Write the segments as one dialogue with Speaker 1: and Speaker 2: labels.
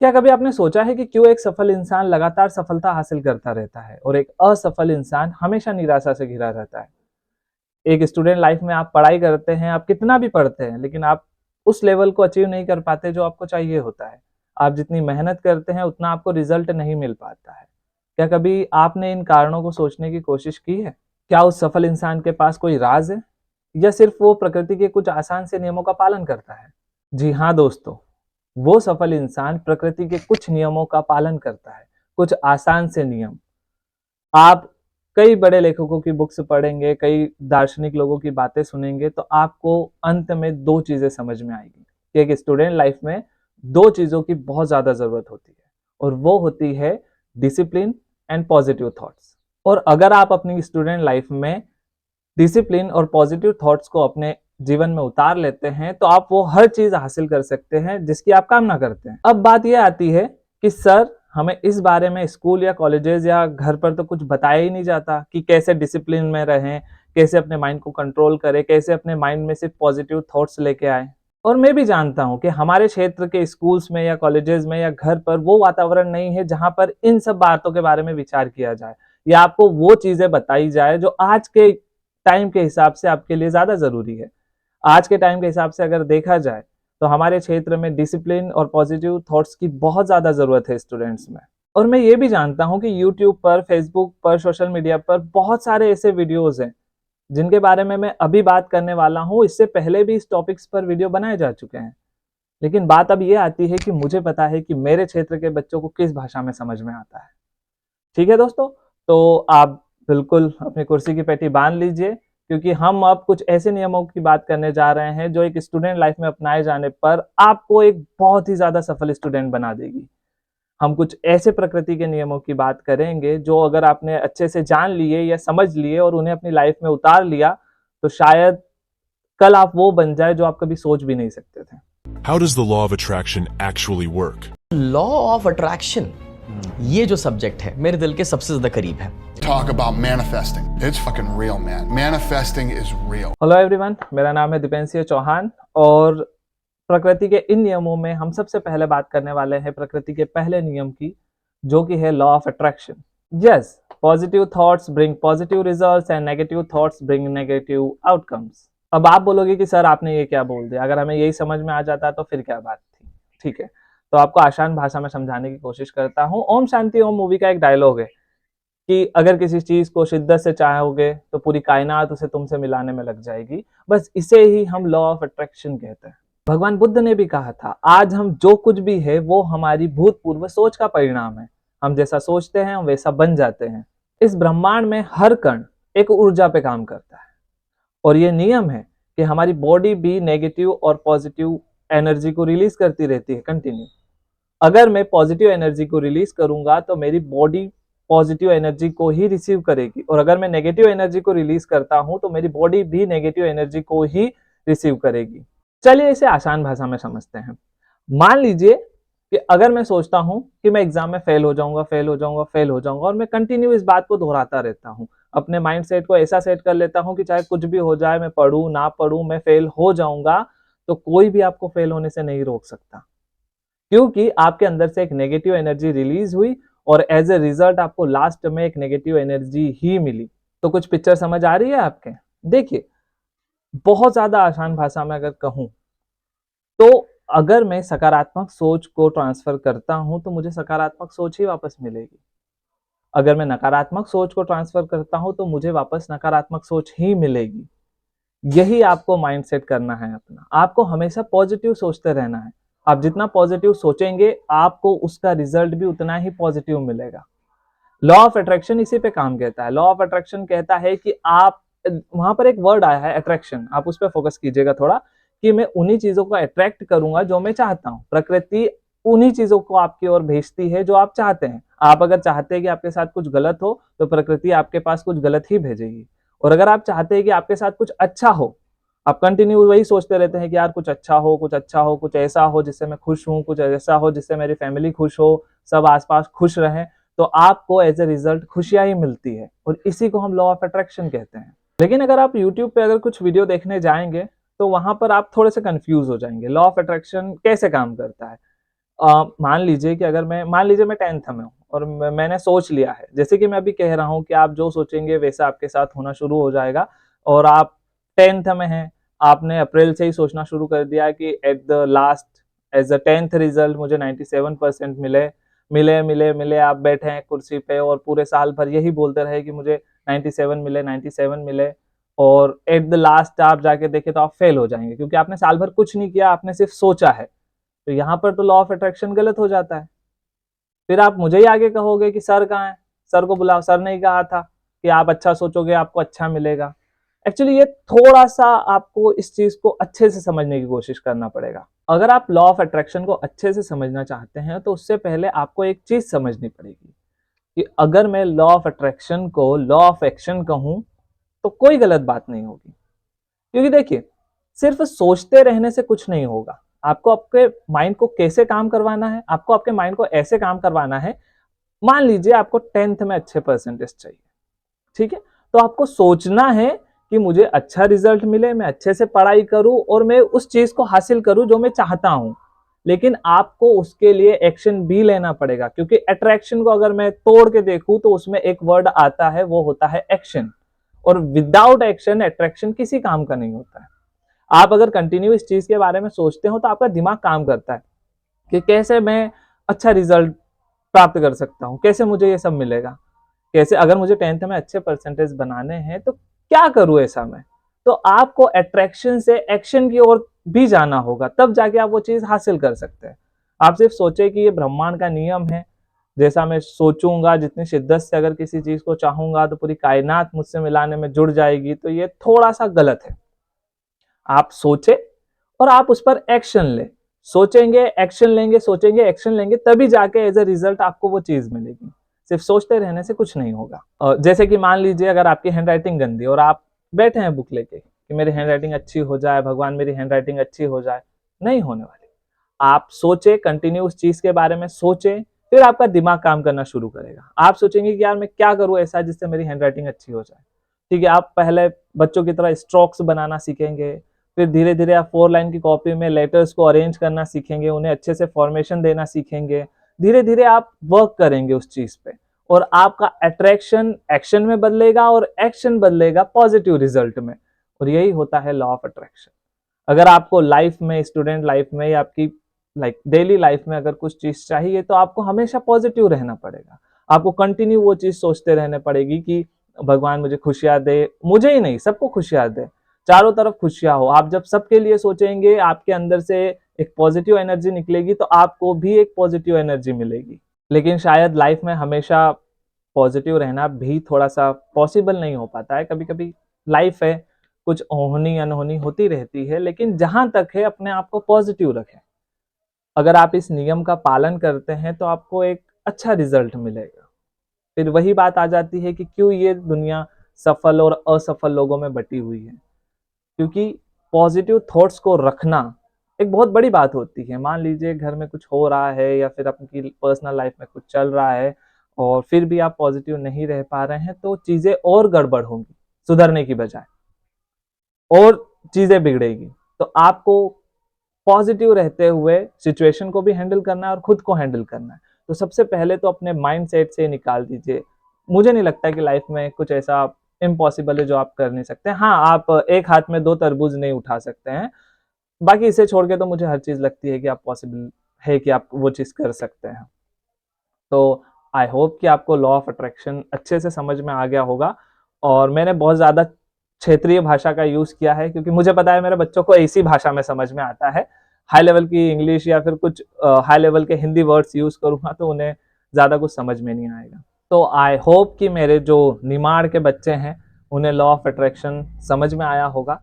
Speaker 1: क्या कभी आपने सोचा है कि क्यों एक सफल इंसान लगातार सफलता हासिल करता रहता है और एक असफल इंसान हमेशा निराशा से घिरा रहता है? एक स्टूडेंट लाइफ में आप पढ़ाई करते हैं, आप कितना भी पढ़ते हैं, लेकिन आप उस लेवल को अचीव नहीं कर पाते जो आपको चाहिए होता है। आप जितनी मेहनत करते हैं, उतना आपको रिजल्ट नहीं मिल पाता है। क्या कभी आपने इन कारणों को सोचने की कोशिश की है? क्या उस सफल इंसान के पास कोई राज है या सिर्फ वो प्रकृति के कुछ आसान से नियमों का पालन करता है? जी हाँ दोस्तों, वो सफल इंसान प्रकृति के कुछ नियमों का पालन करता है, कुछ आसान से नियम। आप कई बड़े लेखकों की बुक्स पढ़ेंगे, कई दार्शनिक लोगों की बातें सुनेंगे, तो आपको अंत में 2 चीज़ें समझ में आएगी कि एक स्टूडेंट लाइफ में 2 चीज़ों की बहुत ज़्यादा ज़रूरत होती है और वो होती है डिसिप्लिन एंड पॉजिटिव थॉट्स। और अगर आप अपनी स्टूडेंट लाइफ में डिसिप्लिन और पॉजिटिव थॉट्स को अपने जीवन में उतार लेते हैं, तो आप वो हर चीज हासिल कर सकते हैं जिसकी आप कामना करते हैं। अब बात यह आती है कि सर, हमें इस बारे में स्कूल या कॉलेजेस या घर पर तो कुछ बताया ही नहीं जाता कि कैसे डिसिप्लिन में रहें, कैसे अपने माइंड को कंट्रोल करें, कैसे अपने माइंड में सिर्फ पॉजिटिव थॉट्स लेके आए। और मैं भी जानता हूं कि हमारे क्षेत्र के स्कूल्स में या कॉलेजेस में या घर पर वो वातावरण नहीं है जहां पर इन सब बातों के बारे में विचार किया जाए या आपको वो चीजें बताई जाए जो आज के टाइम के हिसाब से आपके लिए ज्यादा जरूरी है। आज के टाइम के हिसाब से अगर देखा जाए तो हमारे क्षेत्र में डिसिप्लिन और पॉजिटिव थॉट्स की बहुत ज्यादा जरूरत है स्टूडेंट्स में। और मैं ये भी जानता हूं कि यूट्यूब पर, फेसबुक पर, सोशल मीडिया पर बहुत सारे ऐसे वीडियोज हैं जिनके बारे में मैं अभी बात करने वाला हूं। इससे पहले भी इस टॉपिक्स पर वीडियो बनाए जा चुके हैं, लेकिन बात अब ये आती है कि मुझे पता है कि मेरे क्षेत्र के बच्चों को किस भाषा में समझ में आता है। ठीक है दोस्तों, तो आप बिल्कुल अपनी कुर्सी की पेटी बांध लीजिए, क्योंकि हम अब कुछ ऐसे नियमों की बात करने जा रहे हैं जो एक स्टूडेंट लाइफ में अपनाए जाने पर आपको एक बहुत ही ज्यादा सफल स्टूडेंट बना देगी। हम कुछ ऐसे प्रकृति के नियमों की बात करेंगे जो अगर आपने अच्छे से जान लिए या समझ लिए और उन्हें अपनी लाइफ में उतार लिया, तो शायद कल आप वो बन जाए जो आप कभी सोच भी नहीं सकते थे।
Speaker 2: How does the law of attraction actually work?
Speaker 3: Law of attraction, ये जो सब्जेक्ट है मेरे दिल के सबसे ज्यादा करीब है।
Speaker 4: Talk about manifesting. It's fucking real, man. Manifesting is real.
Speaker 1: Hello everyone, मेरा नाम है दीपेंद्र चौहान और प्रकृति के इन नियमों में हम सबसे पहले बात करने वाले हैं प्रकृति के पहले नियम की, जो कि है law of attraction. Yes, positive thoughts bring positive results and negative thoughts bring negative outcomes. अब आप बोलोगे कि सर आपने ये क्या बोल दिया, अगर हमें यही समझ में आ जाता तो फिर क्या बात थी। ठीक है, तो आपको आसान भाषा में समझाने की कोशिश करता हूँ। ओम शांति ओम मूवी का एक डायलॉग है कि अगर किसी चीज को शिद्दत से चाहोगे तो पूरी कायनात उसे तुमसे मिलाने में लग जाएगी। बस इसे ही हम लॉ ऑफ अट्रैक्शन कहते हैं। भगवान बुद्ध ने भी कहा था, आज हम जो कुछ भी है वो हमारी भूतपूर्व सोच का परिणाम है। हम जैसा सोचते हैं हम वैसा बन जाते हैं। इस ब्रह्मांड में हर कण एक ऊर्जा पे काम करता है और ये नियम है कि हमारी बॉडी भी नेगेटिव और पॉजिटिव एनर्जी को रिलीज करती रहती है कंटिन्यू। अगर मैं पॉजिटिव एनर्जी को रिलीज करूंगा तो मेरी बॉडी पॉजिटिव एनर्जी को ही रिसीव करेगी, और अगर मैं नेगेटिव एनर्जी को रिलीज करता हूं तो मेरी बॉडी भी नेगेटिव एनर्जी को ही रिसीव करेगी। चलिए इसे आसान भाषा में समझते हैं। मान लीजिए कि अगर मैं सोचता हूं कि मैं एग्जाम में फेल हो जाऊंगा, फेल हो जाऊंगा, फेल हो जाऊंगा, और मैं कंटिन्यू इस बात को दोहराता रहता हूं, अपने माइंड सेट को ऐसा सेट कर लेता हूं कि चाहे कुछ भी हो जाए, मैं पढ़ूं ना पढ़ूं, मैं फेल हो जाऊंगा, तो कोई भी आपको फेल होने से नहीं रोक सकता, क्योंकि आपके अंदर से एक नेगेटिव एनर्जी रिलीज हुई और एज ए रिजल्ट आपको लास्ट में एक नेगेटिव एनर्जी ही मिली। तो कुछ पिक्चर समझ आ रही है आपके? देखिए, बहुत ज्यादा आसान भाषा में अगर कहूं तो अगर मैं सकारात्मक सोच को ट्रांसफर करता हूं तो मुझे सकारात्मक सोच ही वापस मिलेगी। अगर मैं नकारात्मक सोच को ट्रांसफर करता हूं तो मुझे वापस नकारात्मक सोच ही मिलेगी। यही आपको माइंडसेट करना है अपना। आपको हमेशा पॉजिटिव सोचते रहना है। आप जितना पॉजिटिव सोचेंगे आपको उसका रिजल्ट भी उतना ही पॉजिटिव मिलेगा। लॉ ऑफ अट्रैक्शन इसी पे काम कहता है। लॉ ऑफ अट्रैक्शन कहता है कि आप, वहां पर एक वर्ड आया है अट्रैक्शन, आप उस पर फोकस कीजिएगा थोड़ा, कि मैं उन्हीं चीजों को अट्रैक्ट करूंगा जो मैं चाहता हूं। प्रकृति उन्हीं चीजों को आपकी ओर भेजती है जो आप चाहते हैं। आप अगर चाहते हैं कि आपके साथ कुछ गलत हो तो प्रकृति आपके पास कुछ गलत ही भेजेगी, और अगर आप चाहते हैं कि आपके साथ कुछ अच्छा हो, आप कंटिन्यू वही सोचते रहते हैं कि यार कुछ अच्छा हो, कुछ अच्छा हो, कुछ ऐसा हो जिससे मैं खुश हूं, कुछ ऐसा हो जिससे मेरी फैमिली खुश हो, सब आसपास खुश रहें, तो आपको एज ए रिजल्ट खुशियां ही मिलती है, और इसी को हम लॉ ऑफ अट्रैक्शन कहते हैं। लेकिन अगर आप यूट्यूब पे अगर कुछ वीडियो देखने जाएंगे तो वहां पर आप थोड़े से कंफ्यूज हो जाएंगे। लॉ ऑफ अट्रैक्शन कैसे काम करता है? मान लीजिए कि अगर मान लीजिए मैं 10th में हूँ और मैंने सोच लिया है, जैसे कि मैं अभी कह रहा हूँ कि आप जो सोचेंगे वैसा आपके साथ होना शुरू हो जाएगा। और आप 10th में हैं, आपने अप्रैल से ही सोचना शुरू कर दिया कि at the last as a 10th result मुझे 97% मिले। आप बैठे हैं कुर्सी पे और पूरे साल भर यही बोलते रहे कि मुझे 97 मिले और एट द लास्ट आप जाके देखें तो आप फेल हो जाएंगे, क्योंकि आपने साल भर कुछ नहीं किया, आपने सिर्फ सोचा है। तो यहाँ पर तो लॉ ऑफ अट्रैक्शन गलत हो जाता है। फिर आप मुझे ही आगे कहोगे कि सर कहाँ है, सर को बुलाओ, सर ने ही कहा था कि आप अच्छा सोचोगे आपको अच्छा मिलेगा। एक्चुअली ये थोड़ा सा आपको इस चीज को अच्छे से समझने की कोशिश करना पड़ेगा। अगर आप लॉ ऑफ अट्रैक्शन को अच्छे से समझना चाहते हैं तो उससे पहले आपको एक चीज समझनी पड़ेगी कि अगर मैं लॉ ऑफ अट्रैक्शन को लॉ ऑफ एक्शन कहूं तो कोई गलत बात नहीं होगी। क्योंकि देखिए, सिर्फ सोचते रहने से कुछ नहीं होगा। आपको आपके माइंड को कैसे काम करवाना है, आपको आपके माइंड को ऐसे काम करवाना है। मान लीजिए आपको 10th में अच्छे परसेंटेज चाहिए, ठीक है, तो आपको सोचना है कि मुझे अच्छा रिजल्ट मिले, मैं अच्छे से पढ़ाई करूं और मैं उस चीज को हासिल करूं जो मैं चाहता हूं। लेकिन आपको उसके लिए एक्शन भी लेना पड़ेगा, क्योंकि अट्रैक्शन को अगर मैं तोड़ के देखूं तो उसमें एक वर्ड आता है, वो होता है एक्शन। और विदाउट एक्शन अट्रैक्शन किसी काम का नहीं होता है। आप अगर कंटिन्यू इस चीज के बारे में सोचते हो तो आपका दिमाग काम करता है कि कैसे मैं अच्छा रिजल्ट प्राप्त कर सकता हूँ, कैसे मुझे ये सब मिलेगा, कैसे अगर मुझे 10th में अच्छे परसेंटेज बनाने हैं तो क्या करूं ऐसा मैं। तो आपको अट्रैक्शन से एक्शन की ओर भी जाना होगा, तब जाके आप वो चीज हासिल कर सकते हैं। आप सिर्फ सोचे कि ये ब्रह्मांड का नियम है, जैसा मैं सोचूंगा, जितनी शिद्दत से अगर किसी चीज को चाहूंगा तो पूरी कायनात मुझसे मिलाने में जुड़ जाएगी, तो ये थोड़ा सा गलत है। आप सोचे और आप उस पर एक्शन ले, सोचेंगे एक्शन लेंगे, सोचेंगे एक्शन लेंगे, तभी जाके एज अ रिजल्ट आपको वो चीज मिलेगी। सिर्फ सोचते रहने से कुछ नहीं होगा। जैसे कि मान लीजिए अगर आपकी हैंडराइटिंग गंदी और आप बैठे हैं बुक लेके कि मेरी हैंडराइटिंग अच्छी हो जाए, भगवान मेरी हैंडराइटिंग अच्छी हो जाए, नहीं होने वाली। आप सोचे, कंटिन्यू उस चीज के बारे में सोचे, फिर आपका दिमाग काम करना शुरू करेगा। आप सोचेंगे कि यार मैं क्या करूं ऐसा जिससे मेरी हैंडराइटिंग अच्छी हो जाए, ठीक है। आप पहले बच्चों की तरह स्ट्रोक्स बनाना सीखेंगे, फिर धीरे धीरे आप 4 लाइन की कॉपी में लेटर्स को अरेंज करना सीखेंगे, उन्हें अच्छे से फॉर्मेशन देना सीखेंगे। धीरे धीरे आप वर्क करेंगे उस चीज पे और आपका अट्रैक्शन एक्शन में बदलेगा और एक्शन बदलेगा पॉजिटिव रिजल्ट में। और यही होता है लॉ ऑफ अट्रैक्शन। अगर आपको लाइफ में, स्टूडेंट लाइफ में या आपकी डेली लाइफ में अगर कुछ चीज चाहिए तो आपको हमेशा पॉजिटिव रहना पड़ेगा। आपको कंटिन्यू वो चीज सोचते रहने पड़ेगी कि भगवान मुझे खुशियां दे, मुझे ही नहीं सबको खुशियां दे, चारों तरफ खुशियां हो। आप जब सबके लिए सोचेंगे, आपके अंदर से एक पॉजिटिव एनर्जी निकलेगी तो आपको भी एक पॉजिटिव एनर्जी मिलेगी। लेकिन शायद लाइफ में हमेशा पॉजिटिव रहना भी थोड़ा सा पॉसिबल नहीं हो पाता है। कभी कभी लाइफ है, कुछ होनी अनहोनी होती रहती है, लेकिन जहां तक है अपने आप को पॉजिटिव रखें। अगर आप इस नियम का पालन करते हैं तो आपको एक अच्छा रिजल्ट मिलेगा। फिर वही बात आ जाती है कि क्यों ये दुनिया सफल और असफल लोगों में बटी हुई है, क्योंकि पॉजिटिव थॉट्स को रखना एक बहुत बड़ी बात होती है। मान लीजिए घर में कुछ हो रहा है या फिर आपकी पर्सनल लाइफ में कुछ चल रहा है और फिर भी आप पॉजिटिव नहीं रह पा रहे हैं, तो चीजें और गड़बड़ होंगी सुधरने की बजाय, और चीजें बिगड़ेगी। तो आपको पॉजिटिव रहते हुए सिचुएशन को भी हैंडल करना है और खुद को हैंडल करना है। तो सबसे पहले तो अपने माइंड सेट से निकाल दीजिए। मुझे नहीं लगता कि लाइफ में कुछ ऐसा इम्पॉसिबल है जो आप कर नहीं सकते। हाँ, आप एक हाथ में 2 तरबूज नहीं उठा सकते हैं, बाकी इसे छोड़ के तो मुझे हर चीज लगती है कि आप पॉसिबल है कि आप वो चीज कर सकते हैं। तो आई होप कि आपको लॉ ऑफ अट्रैक्शन अच्छे से समझ में आ गया होगा। और मैंने बहुत ज़्यादा क्षेत्रीय भाषा का यूज़ किया है, क्योंकि मुझे पता है मेरे बच्चों को इसी भाषा में समझ में आता है। हाई लेवल की इंग्लिश या फिर कुछ हाई लेवल के हिंदी वर्ड्स यूज़ करूँगा तो उन्हें ज़्यादा कुछ समझ में नहीं आएगा। तो आई होप कि मेरे जो निमाड़ के बच्चे हैं उन्हें लॉ ऑफ अट्रैक्शन समझ में आया होगा।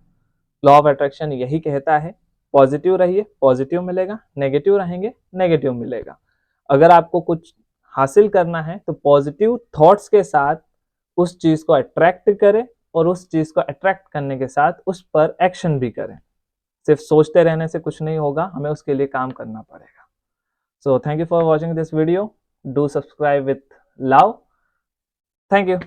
Speaker 1: लॉ ऑफ अट्रैक्शन यही कहता है, पॉजिटिव रहिए, पॉजिटिव मिलेगा, नेगेटिव रहेंगे, नेगेटिव मिलेगा। अगर आपको कुछ हासिल करना है तो पॉजिटिव थॉट्स के साथ उस चीज को अट्रैक्ट करें और उस चीज को अट्रैक्ट करने के साथ उस पर एक्शन भी करें। सिर्फ सोचते रहने से कुछ नहीं होगा, हमें उसके लिए काम करना पड़ेगा। So thank you for watching this video. Do subscribe with love. Thank you.